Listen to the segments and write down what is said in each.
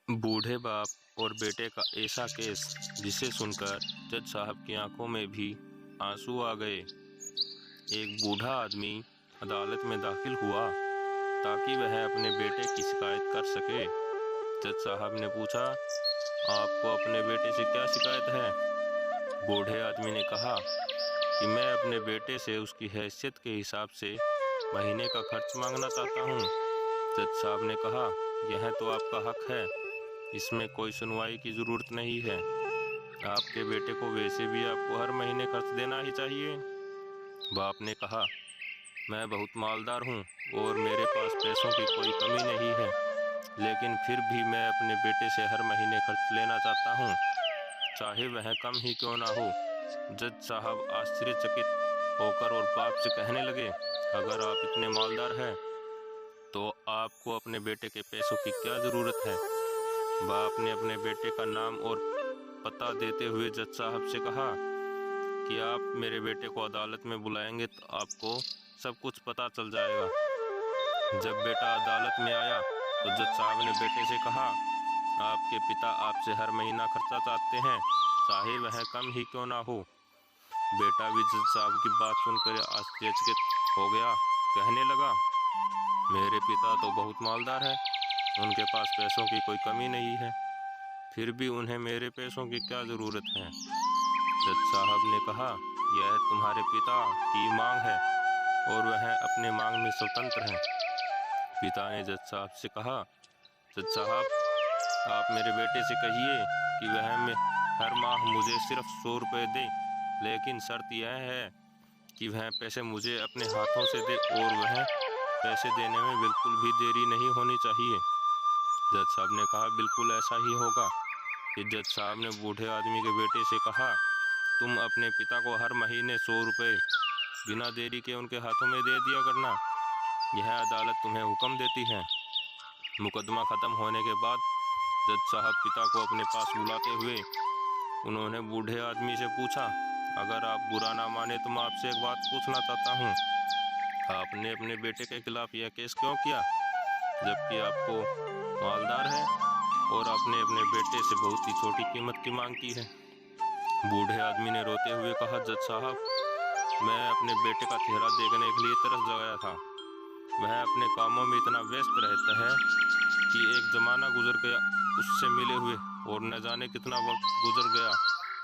बूढ़े बाप और बेटे का ऐसा केस जिसे सुनकर जज साहब की आंखों में भी आंसू आ गए। एक बूढ़ा आदमी अदालत में दाखिल हुआ ताकि वह अपने बेटे की शिकायत कर सके। जज साहब ने पूछा, आपको अपने बेटे से क्या शिकायत है? बूढ़े आदमी ने कहा कि मैं अपने बेटे से उसकी हैसियत के हिसाब से महीने का खर्च मांगना चाहता हूँ। जज साहब ने कहा, यह तो आपका हक है, इसमें कोई सुनवाई की ज़रूरत नहीं है। आपके बेटे को वैसे भी आपको हर महीने खर्च देना ही चाहिए। बाप ने कहा, मैं बहुत मालदार हूँ और मेरे पास पैसों की कोई कमी नहीं है, लेकिन फिर भी मैं अपने बेटे से हर महीने खर्च लेना चाहता हूँ, चाहे वह कम ही क्यों ना हो। जज साहब आश्चर्यचकित होकर और बाप से कहने लगे, अगर आप इतने मालदार हैं तो आपको अपने बेटे के पैसों की क्या ज़रूरत है? बाप ने अपने बेटे का नाम और पता देते हुए जज साहब से कहा कि आप मेरे बेटे को अदालत में बुलाएंगे तो आपको सब कुछ पता चल जाएगा। जब बेटा अदालत में आया तो जज साहब ने बेटे से कहा, आपके पिता आपसे हर महीना खर्चा चाहते हैं, चाहे वह कम ही क्यों ना हो। बेटा भी जज साहब की बात सुनकर आश्चर्यचकित हो गया, कहने लगा, मेरे पिता तो बहुत मालदार है, उनके पास पैसों की कोई कमी नहीं है, फिर भी उन्हें मेरे पैसों की क्या ज़रूरत है? जज साहब ने कहा, यह तुम्हारे पिता की मांग है और वह अपने मांग में स्वतंत्र हैं। पिता ने जज साहब से कहा, जज साहब, आप मेरे बेटे से कहिए कि वह में हर माह मुझे सिर्फ 100 रुपये दे, लेकिन शर्त यह है कि वह पैसे मुझे अपने हाथों से दे और वह पैसे देने में बिल्कुल भी देरी नहीं होनी चाहिए। जज साहब ने कहा, बिल्कुल ऐसा ही होगा। फिर जज साहब ने बूढ़े आदमी के बेटे से कहा, तुम अपने पिता को हर महीने 100 रुपये बिना देरी के उनके हाथों में दे दिया करना, यह अदालत तुम्हें हुक्म देती है। मुकदमा ख़त्म होने के बाद जज साहब पिता को अपने पास बुलाते हुए उन्होंने बूढ़े आदमी से पूछा, अगर आप बुरा ना माने तो मैं आपसे एक बात पूछना चाहता हूँ, आपने अपने बेटे के खिलाफ यह केस क्यों किया, जबकि आपको मालदार है और आपने अपने बेटे से बहुत ही छोटी कीमत की मांग की है? बूढ़े आदमी ने रोते हुए कहा, जज साहब, मैं अपने बेटे का चेहरा देखने के लिए तरस गया था। वह अपने कामों में इतना व्यस्त रहता है कि एक ज़माना गुजर गया उससे मिले हुए, और न जाने कितना वक्त गुजर गया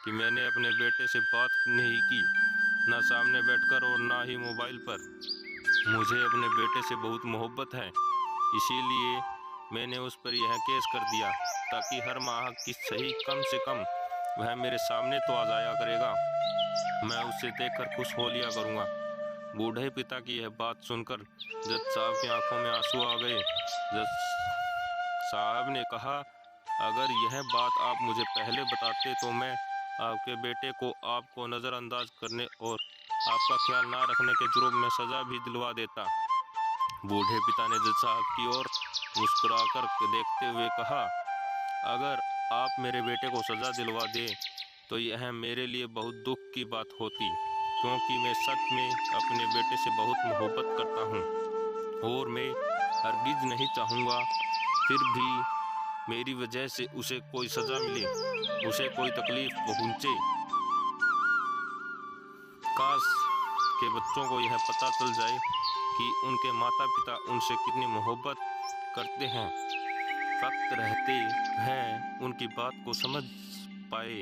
कि मैंने अपने बेटे से बात नहीं की, न सामने बैठकर और ना ही मोबाइल पर। मुझे अपने बेटे से बहुत मोहब्बत है, इसीलिए मैंने उस पर यह केस कर दिया ताकि हर माह की सही कम से कम वह मेरे सामने तो आ जाया करेगा, मैं उसे देखकर खुश हो लिया करूँगा। बूढ़े पिता की यह बात सुनकर जज साहब की आंखों में आंसू आ गए। जज साहब ने कहा, अगर यह बात आप मुझे पहले बताते तो मैं आपके बेटे को आपको नज़रअंदाज करने और आपका ख्याल ना रखने के जुर्म में सज़ा भी दिलवा देता। बूढ़े पिता ने जज साहब की ओर मुस्कुराकर देखते हुए कहा, अगर आप मेरे बेटे को सज़ा दिलवा दें तो यह मेरे लिए बहुत दुख की बात होती, क्योंकि मैं सच में अपने बेटे से बहुत मोहब्बत करता हूँ और मैं हरगिज़ नहीं चाहूँगा फिर भी मेरी वजह से उसे कोई सज़ा मिले, उसे कोई तकलीफ़ पहुँचे। काश के बच्चों को यह पता चल जाए कि उनके माता पिता उनसे कितनी मोहब्बत करते हैं, वक्त रहते हैं उनकी बात को समझ पाए।